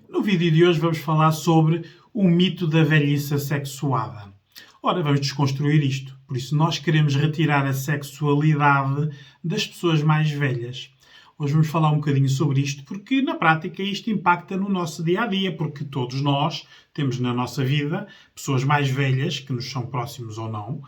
No vídeo de hoje vamos falar sobre o mito da velhice assexuada. Ora, vamos desconstruir isto. Por isso, nós queremos retirar a sexualidade das pessoas mais velhas. Hoje vamos falar um bocadinho sobre isto, porque na prática isto impacta no nosso dia-a-dia, porque todos nós temos na nossa vida pessoas mais velhas, que nos são próximos ou não.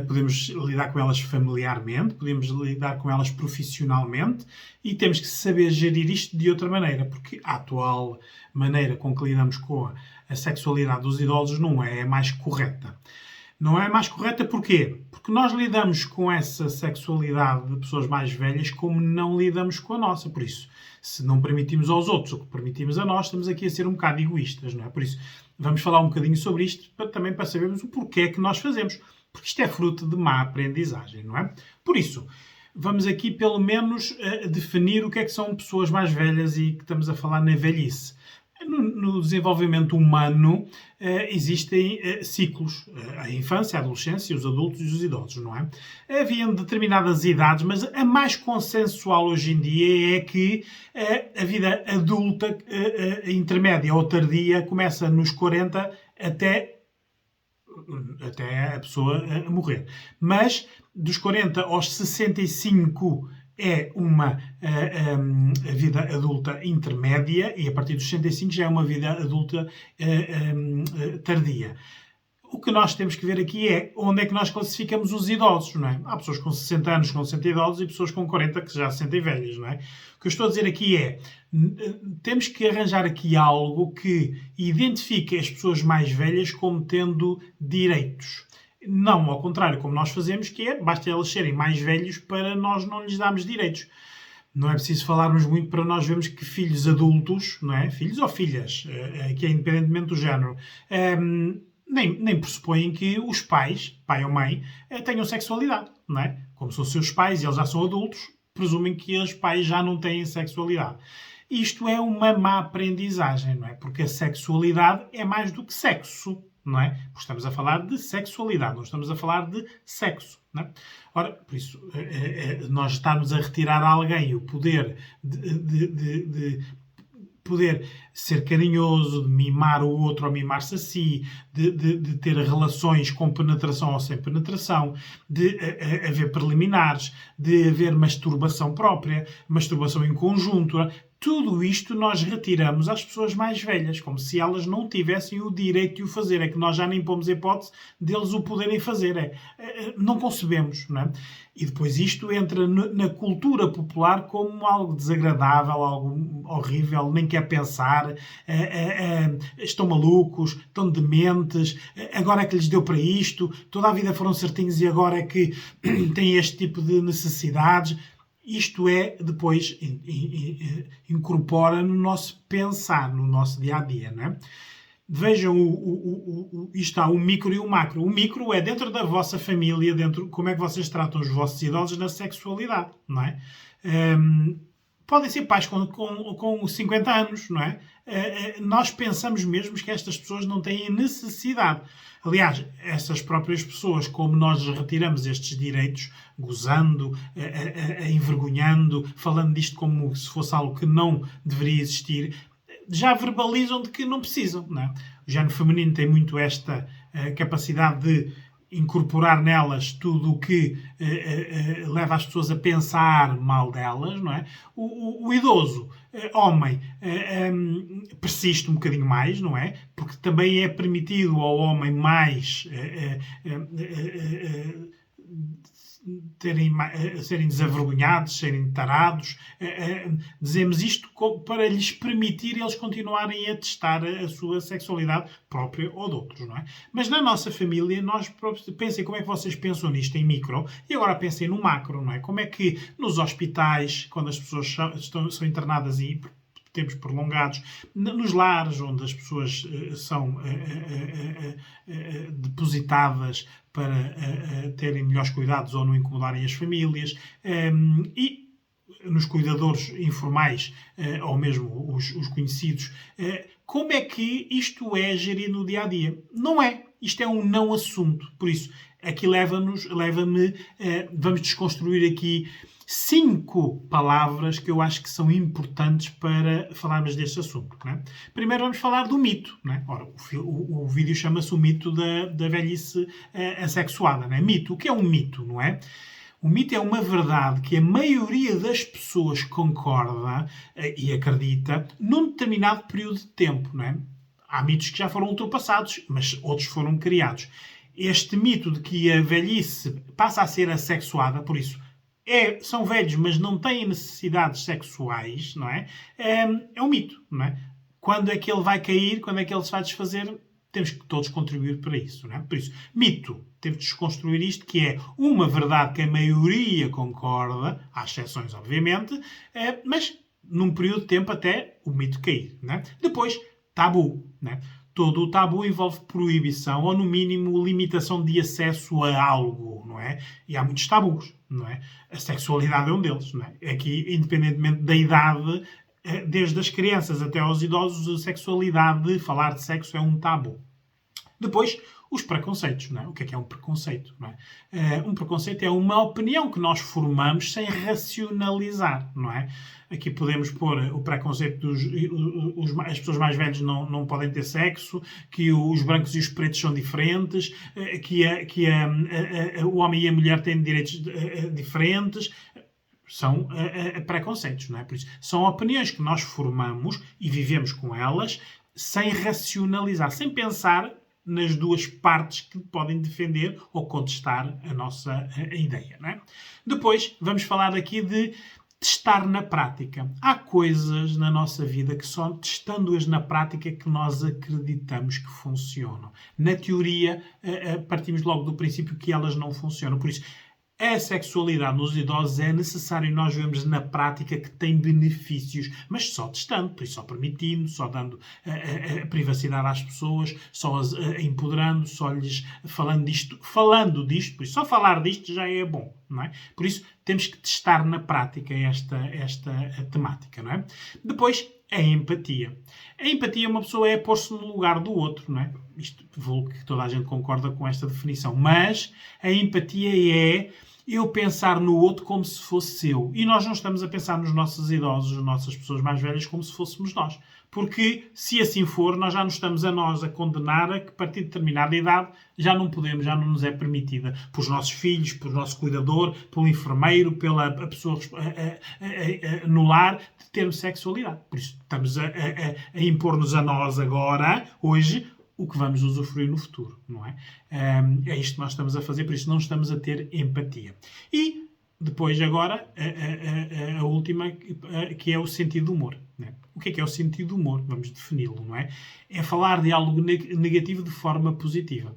Podemos lidar com elas familiarmente, podemos lidar com elas profissionalmente e temos que saber gerir isto de outra maneira, porque a atual maneira com que lidamos com a sexualidade dos idosos não é a mais correta. Não é mais correta porquê? Porque nós lidamos com essa sexualidade de pessoas mais velhas como não lidamos com a nossa. Por isso, se não permitimos aos outros o que permitimos a nós, estamos aqui a ser um bocado egoístas, não é? Por isso, vamos falar um bocadinho sobre isto também para sabermos o porquê que nós fazemos. Porque isto é fruto de má aprendizagem, não é? Por isso, vamos aqui pelo menos definir o que é que são pessoas mais velhas e que estamos a falar na velhice. No desenvolvimento humano existem ciclos. A infância, a adolescência, os adultos e os idosos, não é? Havia determinadas idades, mas a mais consensual hoje em dia é que a vida adulta intermédia ou tardia começa nos 40 até a pessoa morrer. Mas dos 40 aos 65 é uma vida adulta intermédia e a partir dos 65 já é uma vida adulta tardia. O que nós temos que ver aqui é onde é que nós classificamos os idosos, não é? Há pessoas com 60 anos que não se sentem idosos e pessoas com 40 que já se sentem velhas, não é? O que eu estou a dizer aqui é, temos que arranjar aqui algo que identifique as pessoas mais velhas como tendo direitos. Não ao contrário, como nós fazemos, que é, basta elas serem mais velhos para nós não lhes darmos direitos. Não é preciso falarmos muito para nós vermos que filhos adultos, não é? Filhos ou filhas, que é independentemente do género, nem pressupõem que os pais, pai ou mãe, tenham sexualidade, não é? Como são seus pais e eles já são adultos, presumem que os pais já não têm sexualidade. Isto é uma má aprendizagem, não é? Porque a sexualidade é mais do que sexo, não é? Porque estamos a falar de sexualidade, não estamos a falar de sexo, não é? Ora, por isso, nós estamos a retirar a alguém o poder de poder ser carinhoso, de mimar o outro ou mimar-se a si, de ter relações com penetração ou sem penetração, de haver preliminares, de haver masturbação própria, masturbação em conjunto. Tudo isto nós retiramos às pessoas mais velhas, como se elas não tivessem o direito de o fazer. É que nós já nem pomos a hipótese deles o poderem fazer. Não concebemos, não é? E depois isto entra na cultura popular como algo desagradável, algo horrível, nem quer pensar, estão malucos, estão dementes, agora é que lhes deu para isto, toda a vida foram certinhos e agora é que têm este tipo de necessidades. Isto depois incorpora no nosso pensar, no nosso dia-a-dia, não é? Vejam, isto há o micro e o macro. O micro é dentro da vossa família, como é que vocês tratam os vossos idosos na sexualidade, não é? Podem ser pais com 50 anos, não é? Nós pensamos mesmo que estas pessoas não têm necessidade. Aliás, essas próprias pessoas, como nós retiramos estes direitos, gozando, envergonhando, falando disto como se fosse algo que não deveria existir, já verbalizam de que não precisam, não é? O género feminino tem muito esta capacidade de incorporar nelas tudo o que leva as pessoas a pensar mal delas, não é? O idoso, homem, persiste um bocadinho mais, não é? Porque também é permitido ao homem mais serem desavergonhados, serem tarados. Dizemos isto para lhes permitir eles continuarem a testar a sua sexualidade própria ou de outros, não é? Mas na nossa família, nós pensem como é que vocês pensam nisto em micro e agora pensem no macro, não é? Como é que nos hospitais, quando as pessoas são internadas e tempos prolongados, nos lares onde as pessoas são depositadas para terem melhores cuidados ou não incomodarem as famílias, e nos cuidadores informais ou mesmo os conhecidos, como é que isto é gerido no dia-a-dia? Não é. Isto é um não assunto. Por isso, aqui leva-me, vamos desconstruir aqui 5 palavras que eu acho que são importantes para falarmos deste assunto. Não é? Primeiro vamos falar do mito. Não é? Ora, o vídeo chama-se o mito da velhice assexuada. Não é? Mito. O que é um mito? Não é? O mito é uma verdade que a maioria das pessoas concorda e acredita num determinado período de tempo. Não é? Há mitos que já foram ultrapassados, mas outros foram criados. Este mito de que a velhice passa a ser assexuada, por isso, são velhos, mas não têm necessidades sexuais, não é? É um mito, não é? Quando é que ele vai cair, quando é que ele se vai desfazer, temos que todos contribuir para isso, não é? Por isso, mito, temos de desconstruir isto, que é uma verdade que a maioria concorda, há exceções, obviamente, mas num período de tempo até o mito cair, não é? Depois, tabu, não é? Todo o tabu envolve proibição ou, no mínimo, limitação de acesso a algo, não é? E há muitos tabus, não é? A sexualidade é um deles, não é? Aqui, independentemente da idade, desde as crianças até aos idosos, a sexualidade, falar de sexo é um tabu. Depois, os preconceitos, não é? O que é um preconceito? Não é? Um preconceito é uma opinião que nós formamos sem racionalizar, não é? Aqui podemos pôr o preconceito as pessoas mais velhas não podem ter sexo, que os brancos e os pretos são diferentes, que o homem e a mulher têm direitos diferentes. São preconceitos, não é? Por isso, são opiniões que nós formamos e vivemos com elas sem racionalizar, sem pensar nas duas partes que podem defender ou contestar a nossa ideia, não é? Depois, vamos falar aqui de testar na prática. Há coisas na nossa vida que só testando-as na prática que nós acreditamos que funcionam. Na teoria, partimos logo do princípio que elas não funcionam. Por isso, a sexualidade nos idosos é necessário nós vermos na prática que tem benefícios, mas só testando, por isso só permitindo, só dando a privacidade às pessoas, só as empoderando, só lhes falando disto, por isso só falar disto já é bom, não é? Por isso temos que testar na prática esta temática, não é? Depois, a empatia. A empatia, uma pessoa é pôr-se no lugar do outro, não é? Isto, vou que toda a gente concorda com esta definição, mas a empatia é eu pensar no outro como se fosse eu. E nós não estamos a pensar nos nossos idosos, nas nossas pessoas mais velhas, como se fôssemos nós. Porque, se assim for, nós já nos estamos a condenar a que, a partir de determinada idade, já não podemos, já não nos é permitida, pelos nossos filhos, pelo nosso cuidador, pelo enfermeiro, pela pessoa no lar, de termos sexualidade. Por isso, estamos a impor-nos a nós agora, hoje, o que vamos usufruir no futuro, não é? É isto que nós estamos a fazer, por isso não estamos a ter empatia. E depois, agora, a última, que é o sentido do humor. Não é? O que é o sentido do humor? Vamos defini-lo, não é? É falar de algo negativo de forma positiva.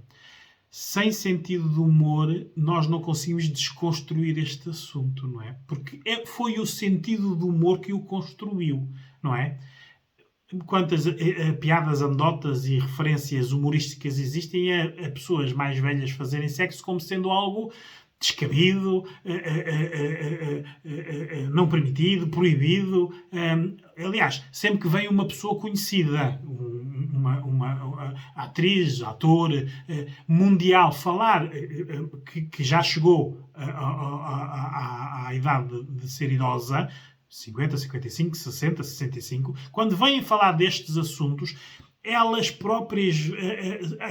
Sem sentido de humor, nós não conseguimos desconstruir este assunto, não é? Porque foi o sentido do humor que o construiu, não é? Quantas piadas, anedotas e referências humorísticas existem a pessoas mais velhas fazerem sexo como sendo algo descabido, não permitido, proibido. Aliás, sempre que vem uma pessoa conhecida, uma atriz, ator mundial, falar que já chegou à idade de ser idosa, 50, 55, 60, 65, quando vêm falar destes assuntos, elas próprias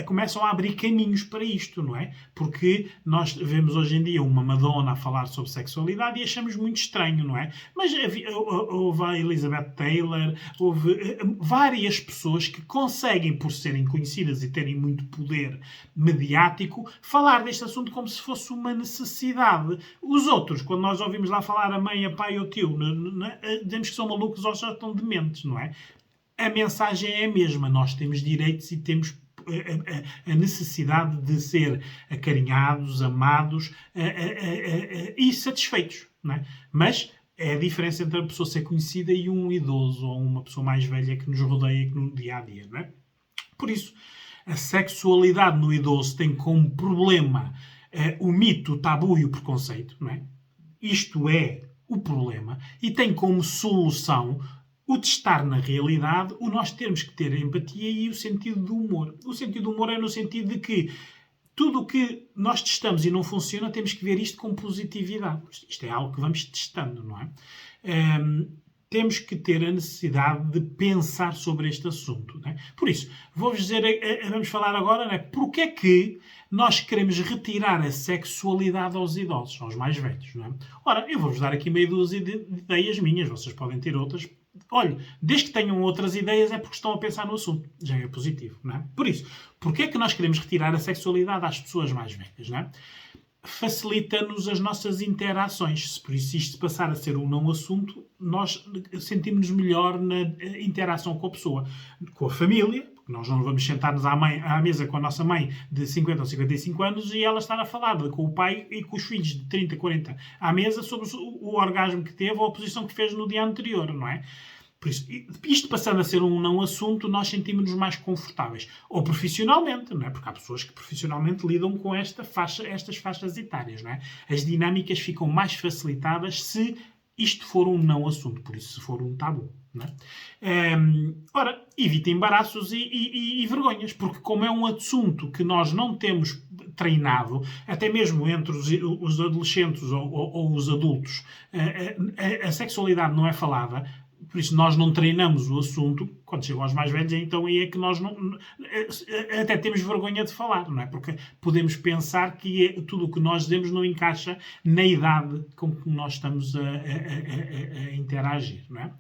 começam a abrir caminhos para isto, não é? Porque nós vemos hoje em dia uma Madonna a falar sobre sexualidade e achamos muito estranho, não é? Mas houve a Elizabeth Taylor, houve várias pessoas que conseguem, por serem conhecidas e terem muito poder mediático, falar deste assunto como se fosse uma necessidade. Os outros, quando nós ouvimos lá falar a mãe, a pai ou o tio, dizemos que são malucos ou já estão dementes, não é? A mensagem é a mesma. Nós temos direitos e temos a necessidade de ser acarinhados, amados e satisfeitos. Não é? Mas é a diferença entre a pessoa ser conhecida e um idoso ou uma pessoa mais velha que nos rodeia no dia-a-dia. Não é? Por isso, a sexualidade no idoso tem como problema o mito, o tabu e o preconceito. Não é? Isto é o problema. E tem como solução o testar na realidade, o nós termos que ter empatia e o sentido do humor. O sentido do humor é no sentido de que tudo o que nós testamos e não funciona, temos que ver isto com positividade. Isto é algo que vamos testando, não é? Temos que ter a necessidade de pensar sobre este assunto. Não é? Por isso, vou-vos dizer, vamos falar agora, não é? Porque é que nós queremos retirar a sexualidade aos idosos, aos mais velhos. Não é? Ora, eu vou-vos dar aqui meia dúzia de ideias minhas, vocês podem ter outras. Olha, desde que tenham outras ideias é porque estão a pensar no assunto. Já é positivo, não é? Por isso, porque é que nós queremos retirar a sexualidade às pessoas mais velhas, não é? Facilita-nos as nossas interações. Por isso, isto passar a ser um não assunto, nós sentimos-nos melhor na interação com a pessoa, com a família, porque nós não vamos sentar-nos à mesa com a nossa mãe de 50 ou 55 anos e ela estar a falar com o pai e com os filhos de 30, 40 à mesa sobre o orgasmo que teve ou a posição que fez no dia anterior, não é? Por isso, isto passando a ser um não assunto, nós sentimos-nos mais confortáveis. Ou profissionalmente, não é? Porque há pessoas que profissionalmente lidam com estas faixas etárias, não é? As dinâmicas ficam mais facilitadas se isto for um não assunto, por isso se for um tabu. Não é? Ora, evita embaraços e vergonhas, porque como é um assunto que nós não temos treinado, até mesmo entre os adolescentes ou os adultos, a sexualidade não é falada. Por isso, nós não treinamos o assunto. Quando chegam aos mais velhos, então aí é que nós até temos vergonha de falar, não é? Porque podemos pensar que tudo o que nós dizemos não encaixa na idade com que nós estamos a interagir, não é?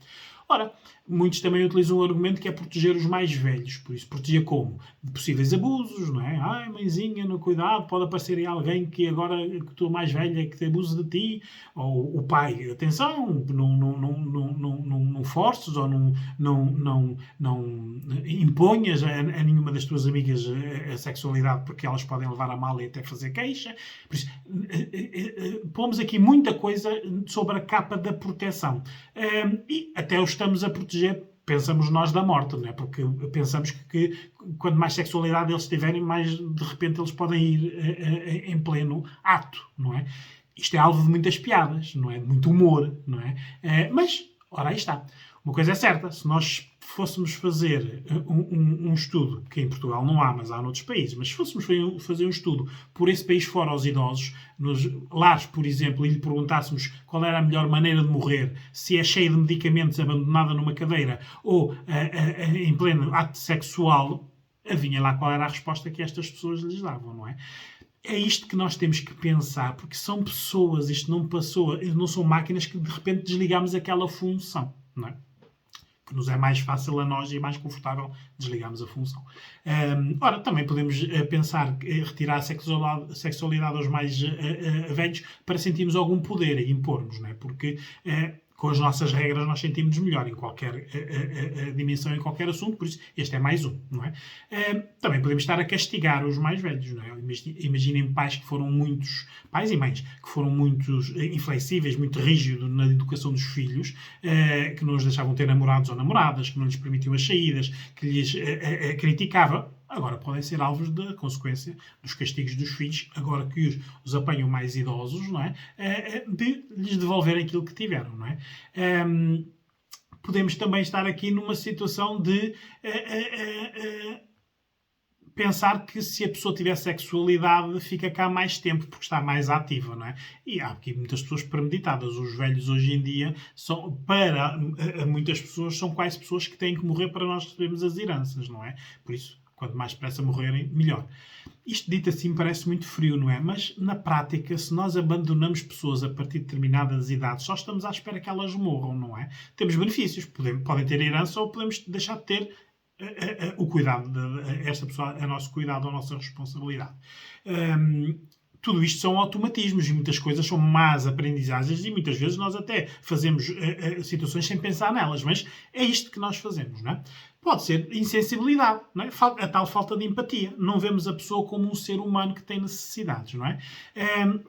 Ora, muitos também utilizam o argumento que é proteger os mais velhos. Por isso, proteger como? De possíveis abusos, não é? Ai, mãezinha, no cuidado, pode aparecer aí alguém que agora que tu mais velha que te abusa de ti. Ou o pai, atenção, não forces ou não imponhas a nenhuma das tuas amigas a sexualidade porque elas podem levar a mal e até fazer queixa. Por isso, pomos aqui muita coisa sobre a capa da proteção. E até os estamos a proteger, pensamos nós, da morte, não é? Porque pensamos que quanto mais sexualidade eles tiverem, mais de repente eles podem ir em pleno ato, não é? Isto é alvo de muitas piadas, não é? De muito humor, não é? Mas, ora, aí está. Uma coisa é certa, se nós fôssemos fazer um estudo, que em Portugal não há, mas há noutros países, mas se fôssemos fazer um estudo por esse país fora aos idosos, nos lares, por exemplo, e lhe perguntássemos qual era a melhor maneira de morrer, se é cheia de medicamentos, abandonada numa cadeira ou em pleno ato sexual, adivinha lá qual era a resposta que estas pessoas lhes davam, não é? É isto que nós temos que pensar, porque são pessoas, isto não passou, não são máquinas que de repente desligamos aquela função, não é? Que nos é mais fácil a nós e mais confortável desligarmos a função. Ora, também podemos pensar retirar a sexualidade aos mais velhos para sentirmos algum poder e impormos, não é? Porque com as nossas regras nós sentimos melhor em qualquer dimensão, em qualquer assunto, por isso este é mais um, não é? Também podemos estar a castigar os mais velhos, não é? Imaginem pais que foram muitos, pais e mães, que foram muito inflexíveis, muito rígidos na educação dos filhos, que não os deixavam ter namorados ou namoradas, que não lhes permitiam as saídas, que lhes criticava. Agora podem ser alvos da consequência dos castigos dos filhos, agora que os apanham mais idosos, não é? De lhes devolverem aquilo que tiveram, não é? Podemos também estar aqui numa situação de pensar que se a pessoa tiver sexualidade fica cá mais tempo porque está mais ativa, não é? E há aqui muitas pessoas premeditadas. Os velhos hoje em dia são, para muitas pessoas, são quase pessoas que têm que morrer para nós recebermos as heranças, não é? Por isso, quanto mais depressa morrerem, melhor. Isto dito assim parece muito frio, não é? Mas na prática, se nós abandonamos pessoas a partir de determinadas idades, só estamos à espera que elas morram, não é? Temos benefícios, podem ter herança ou podemos deixar de ter o cuidado esta pessoa, é nosso cuidado, a nossa responsabilidade. Tudo isto são automatismos e muitas coisas são más aprendizagens e muitas vezes nós até fazemos situações sem pensar nelas, mas é isto que nós fazemos, não é? Pode ser insensibilidade, não é? A tal falta de empatia. Não vemos a pessoa como um ser humano que tem necessidades, não é?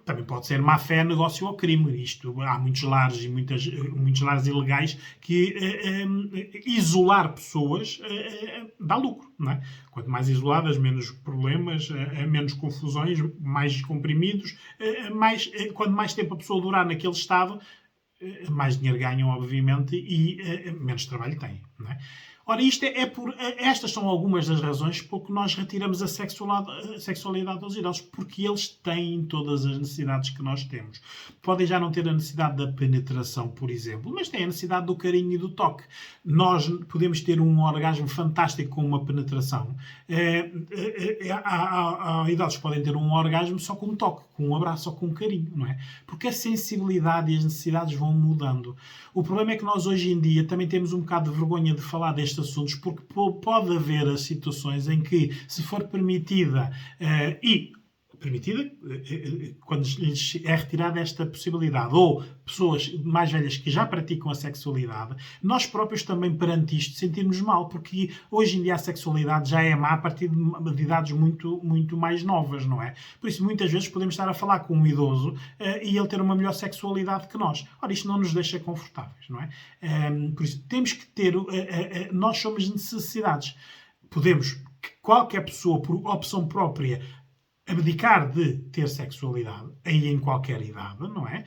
Também pode ser má-fé, negócio ou crime. Isto, há muitos lares e muitos lares ilegais que isolar pessoas dá lucro, não é? Quanto mais isoladas, menos problemas, menos confusões, mais comprimidos, quanto mais tempo a pessoa durar naquele estado, mais dinheiro ganham, obviamente, e menos trabalho têm, não é? Ora, estas são algumas das razões por que nós retiramos a sexualidade aos idosos, porque eles têm todas as necessidades que nós temos. Podem já não ter a necessidade da penetração, por exemplo, mas têm a necessidade do carinho e do toque. Nós podemos ter um orgasmo fantástico com uma penetração. Há idosos que podem ter um orgasmo só com um toque, com um abraço ou com um carinho, não é? Porque a sensibilidade e as necessidades vão mudando. O problema é que nós hoje em dia também temos um bocado de vergonha de falar destes assuntos, porque pode haver as situações em que, se for permitida quando lhes é retirada esta possibilidade, ou pessoas mais velhas que já praticam a sexualidade, nós próprios também perante isto sentimos mal, porque hoje em dia a sexualidade já é má a partir de idades muito, muito mais novas, não é? Por isso, muitas vezes podemos estar a falar com um idoso e ele ter uma melhor sexualidade que nós. Ora, isto não nos deixa confortáveis, não é? Por isso, temos que ter... nós somos necessidades. Qualquer pessoa, por opção própria, abdicar de ter sexualidade, aí em qualquer idade, não é?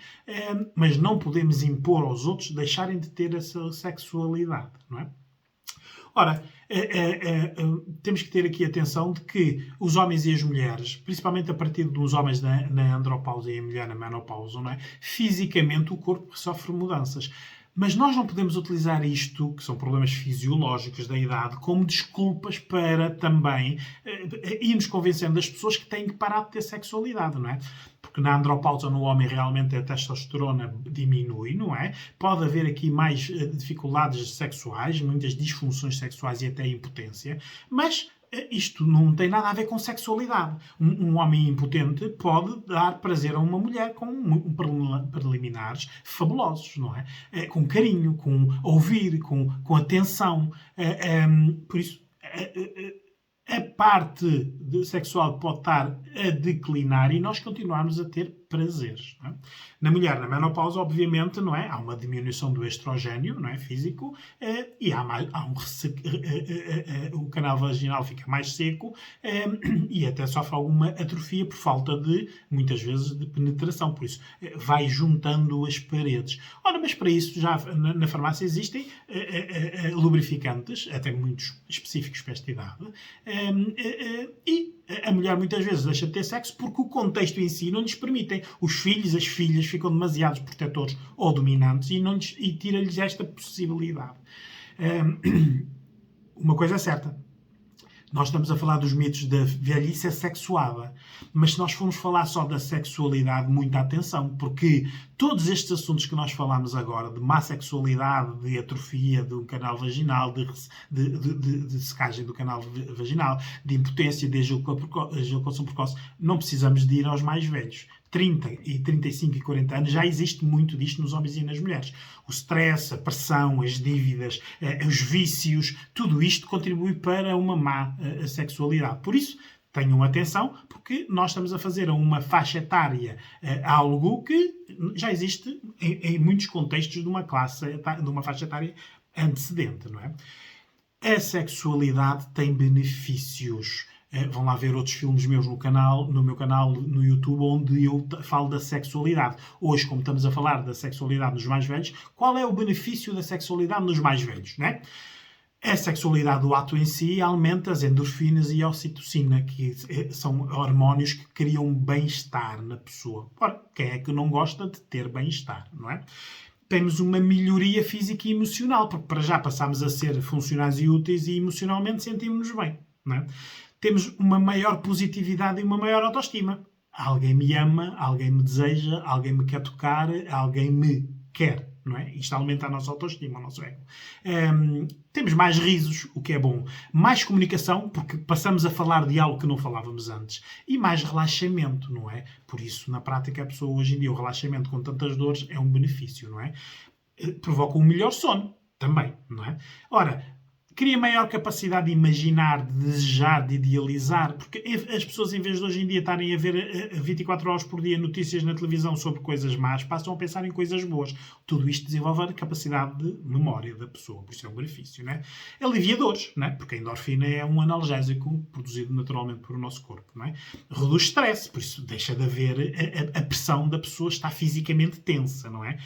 Mas não podemos impor aos outros deixarem de ter essa sexualidade, não é? Ora, temos que ter aqui atenção de que os homens e as mulheres, principalmente a partir dos homens na andropausa e a mulher na menopausa, não é? Fisicamente o corpo sofre mudanças. Mas nós não podemos utilizar isto, que são problemas fisiológicos da idade, como desculpas para também irmos convencendo as pessoas que têm que parar de ter sexualidade, não é? Porque na andropausa no homem realmente a testosterona diminui, não é? Pode haver aqui mais dificuldades sexuais, muitas disfunções sexuais e até impotência, mas isto não tem nada a ver com sexualidade. Um homem impotente pode dar prazer a uma mulher com preliminares fabulosos, não é? Com carinho, com ouvir, com atenção. Por isso, a parte sexual pode estar a declinar e nós continuarmos a ter prazeres. Não é? Na mulher, na menopausa, obviamente, não é? Há uma diminuição do estrogênio, não é? Físico, e o canal vaginal fica mais seco e até sofre alguma atrofia por falta de, muitas vezes, de penetração. Por isso, vai juntando as paredes. Ora, mas para isso, já na farmácia existem lubrificantes, até muitos específicos para esta idade, e a mulher muitas vezes deixa de ter sexo porque o contexto em si não lhes permitem. Os filhos, as filhas ficam demasiados protetores ou dominantes e tira-lhes esta possibilidade. Uma coisa é certa. Nós estamos a falar dos mitos da velhice assexuada, mas se nós formos falar só da sexualidade, muita atenção, porque todos estes assuntos que nós falamos agora, de má sexualidade, de atrofia do canal vaginal, de secagem do canal vaginal, de impotência, de ejaculação precoce, não precisamos de ir aos mais velhos. 30, 35 e 40 anos, já existe muito disto nos homens e nas mulheres. O stress, a pressão, as dívidas, os vícios, tudo isto contribui para uma má sexualidade. Por isso, tenham atenção, porque nós estamos a fazer a uma faixa etária algo que já existe em muitos contextos de uma faixa etária antecedente, não é? A sexualidade tem benefícios. Vão lá ver outros filmes meus no meu canal no YouTube, onde eu falo da sexualidade. Hoje, como estamos a falar da sexualidade nos mais velhos, qual é o benefício da sexualidade nos mais velhos, não é? A sexualidade do ato em si aumenta as endorfinas e a ocitocina, que são hormónios que criam bem-estar na pessoa. Ora, quem é que não gosta de ter bem-estar, não é? Temos uma melhoria física e emocional, porque para já passamos a ser funcionais e úteis e emocionalmente sentimos-nos bem, não é? Temos uma maior positividade e uma maior autoestima. Alguém me ama, alguém me deseja, alguém me quer tocar, alguém me quer, não é? Isto aumenta a nossa autoestima, o nosso ego. Temos mais risos, o que é bom. Mais comunicação, porque passamos a falar de algo que não falávamos antes. E mais relaxamento, não é? Por isso, na prática, a pessoa hoje em dia, o relaxamento com tantas dores é um benefício, não é? Provoca um melhor sono, também, não é? Ora, cria maior capacidade de imaginar, de desejar, de idealizar, porque as pessoas, em vez de hoje em dia estarem a ver 24 horas por dia notícias na televisão sobre coisas más, passam a pensar em coisas boas. Tudo isto desenvolve a capacidade de memória da pessoa, por isso é um benefício, não é? Alivia dores, não é? Porque a endorfina é um analgésico produzido naturalmente por o nosso corpo, não é? Reduz stress, por isso deixa de haver a pressão da pessoa estar fisicamente tensa, não é?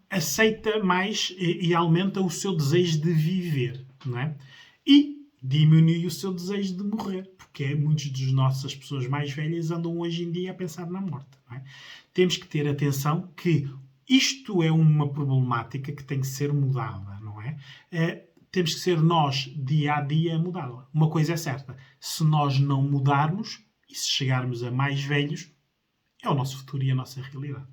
Aceita mais e aumenta o seu desejo de viver, não é? E diminui o seu desejo de morrer, porque muitas das nossas pessoas mais velhas andam hoje em dia a pensar na morte. Não é? Temos que ter atenção que isto é uma problemática que tem que ser mudada, não é? Temos que ser nós, dia a dia, a mudá-la. Uma coisa é certa, se nós não mudarmos, e se chegarmos a mais velhos, é o nosso futuro e a nossa realidade.